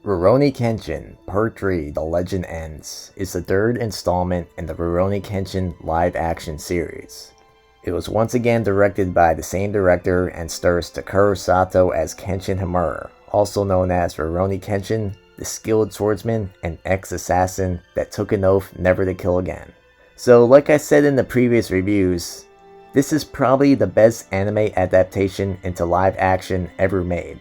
Rurouni Kenshin Part 3 The Legend Ends is the third installment in the Rurouni Kenshin live-action series. It was once again directed by the same director and stars Takeru Satoh as Kenshin Himura, also known as Rurouni Kenshin, the skilled swordsman and ex-assassin that took an oath never to kill again. So like I said in the previous reviews, this is probably the best anime adaptation into live action ever made.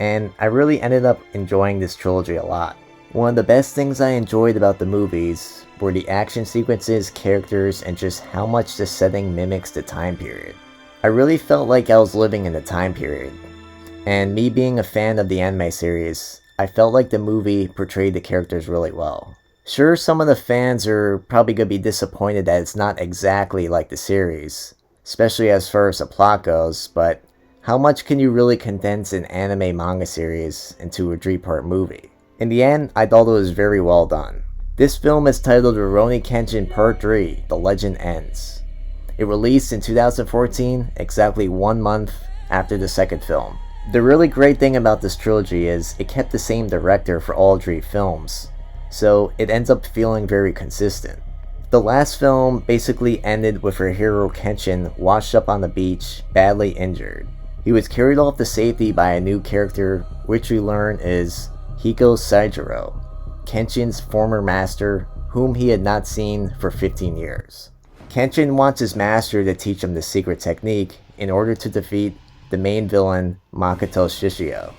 And I really ended up enjoying this trilogy a lot. One of the best things I enjoyed about the movies were the action sequences, characters, and just how much the setting mimics the time period. I really felt like I was living in the time period. And me being a fan of the anime series, I felt like the movie portrayed the characters really well. Sure, some of the fans are probably going to be disappointed that it's not exactly like the series, especially as far as the plot goes, but how much can you really condense an anime manga series into a 3-part movie? In the end, I thought it was very well done. This film is titled Rurouni Kenshin Part 3 The Legend Ends. It released in 2014, exactly 1 month after the second film. The really great thing about this trilogy is it kept the same director for all 3 films, so it ends up feeling very consistent. The last film basically ended with our hero Kenshin washed up on the beach, badly injured. He was carried off to safety by a new character, which we learn is Hiko Seijuro, Kenshin's former master, whom he had not seen for 15 years. Kenshin wants his master to teach him the secret technique in order to defeat the main villain, Makoto Shishio.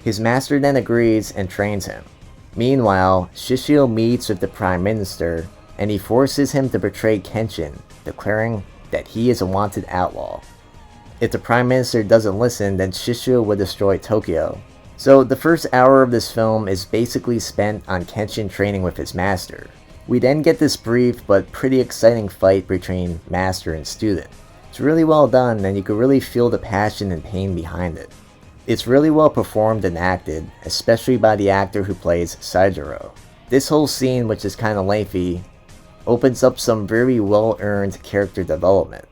His master then agrees and trains him. Meanwhile, Shishio meets with the Prime Minister, and he forces him to betray Kenshin, declaring that he is a wanted outlaw. If the Prime Minister doesn't listen, then Shishio would destroy Tokyo. So the first hour of this film is basically spent on Kenshin training with his master. We then get this brief but pretty exciting fight between master and student. It's really well done, and you can really feel the passion and pain behind it. It's really well performed and acted, especially by the actor who plays Seijuro. This whole scene, which is kinda lengthy, opens up some very well-earned character development,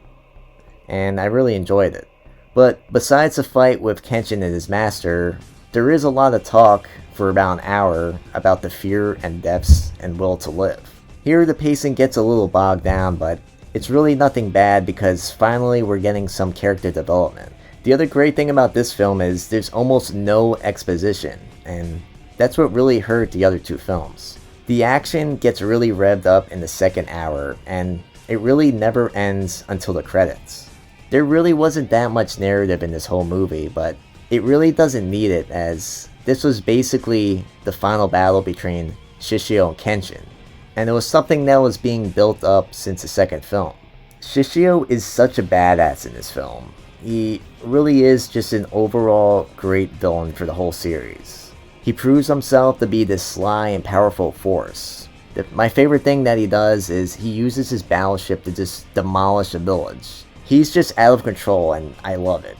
and I really enjoyed it. But besides the fight with Kenshin and his master, there is a lot of talk for about an hour about the fear and depths and will to live. Here the pacing gets a little bogged down, but it's really nothing bad because finally we're getting some character development. The other great thing about this film is there's almost no exposition, and that's what really hurt the other 2 films. The action gets really revved up in the second hour, and it really never ends until the credits. There really wasn't that much narrative in this whole movie, but it really doesn't need it, as this was basically the final battle between Shishio and Kenshin, and it was something that was being built up since the second film. Shishio is such a badass in this film. He really is just an overall great villain for the whole series. He proves himself to be this sly and powerful force. My favorite thing that he does is he uses his battleship to just demolish a village. He's just out of control, and I love it.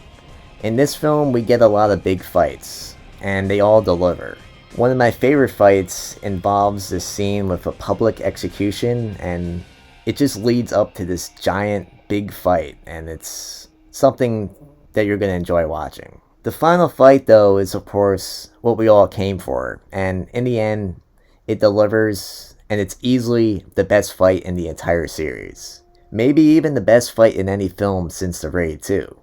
In this film, we get a lot of big fights, and they all deliver. One of my favorite fights involves this scene with a public execution, and it just leads up to this giant big fight, and it's something that you're going to enjoy watching. The final fight, though, is of course what we all came for, and in the end, it delivers, and it's easily the best fight in the entire series. Maybe even the best fight in any film since The Raid 2.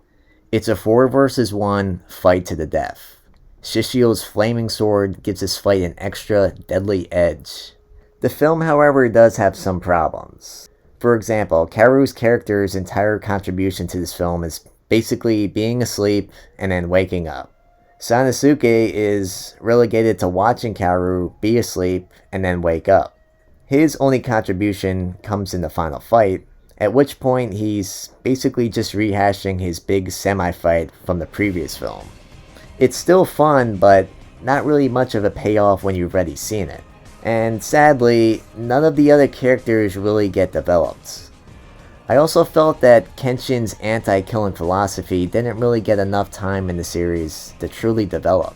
It's a 4 versus 1 fight to the death. Shishio's flaming sword gives this fight an extra deadly edge. The film, however, does have some problems. For example, Kaoru's character's entire contribution to this film is basically being asleep and then waking up. Sanosuke is relegated to watching Kaoru be asleep and then wake up. His only contribution comes in the final fight, at which point he's basically just rehashing his big semi-fight from the previous film. It's still fun, but not really much of a payoff when you've already seen it. And sadly, none of the other characters really get developed. I also felt that Kenshin's anti-killing philosophy didn't really get enough time in the series to truly develop.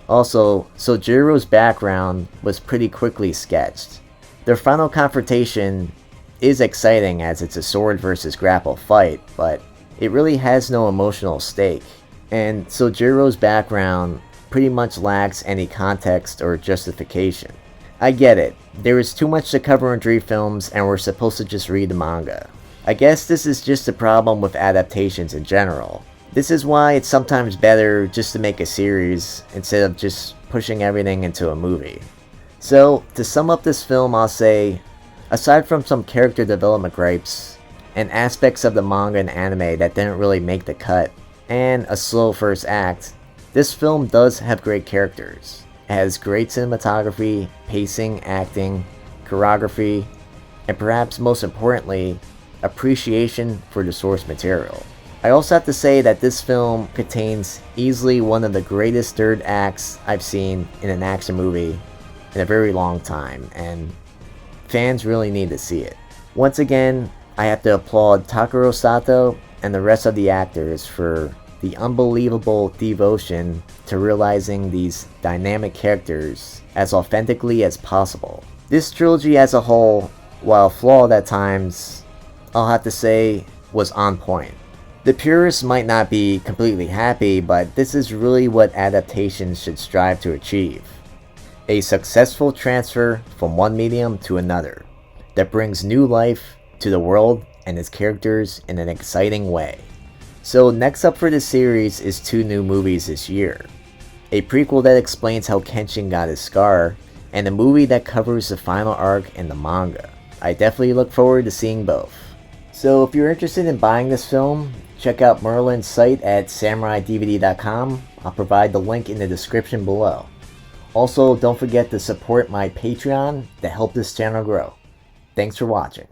Also, Sojiro's background was pretty quickly sketched. Their final confrontation is exciting as it's a sword versus grapple fight, but it really has no emotional stake. And Sojiro's background pretty much lacks any context or justification. I get it, there is too much to cover in 3 films and we're supposed to just read the manga. I guess this is just a problem with adaptations in general. This is why it's sometimes better just to make a series instead of just pushing everything into a movie. So, to sum up this film, I'll say, aside from some character development gripes, and aspects of the manga and anime that didn't really make the cut, and a slow first act, this film does have great characters. It has great cinematography, pacing, acting, choreography, and perhaps most importantly, appreciation for the source material. I also have to say that this film contains easily one of the greatest third acts I've seen in an action movie in a very long time, and fans really need to see it. Once again, I have to applaud Takeru Satoh and the rest of the actors for the unbelievable devotion to realizing these dynamic characters as authentically as possible. This trilogy as a whole, while flawed at times, I'll have to say was on point. The purists might not be completely happy, but this is really what adaptations should strive to achieve. A successful transfer from one medium to another that brings new life to the world and its characters in an exciting way. So next up for this series is 2 new movies this year. A prequel that explains how Kenshin got his scar, and a movie that covers the final arc in the manga. I definitely look forward to seeing both. So if you're interested in buying this film, check out Merlin's site at SamuraiDVD.com. I'll provide the link in the description below. Also, don't forget to support my Patreon to help this channel grow. Thanks for watching.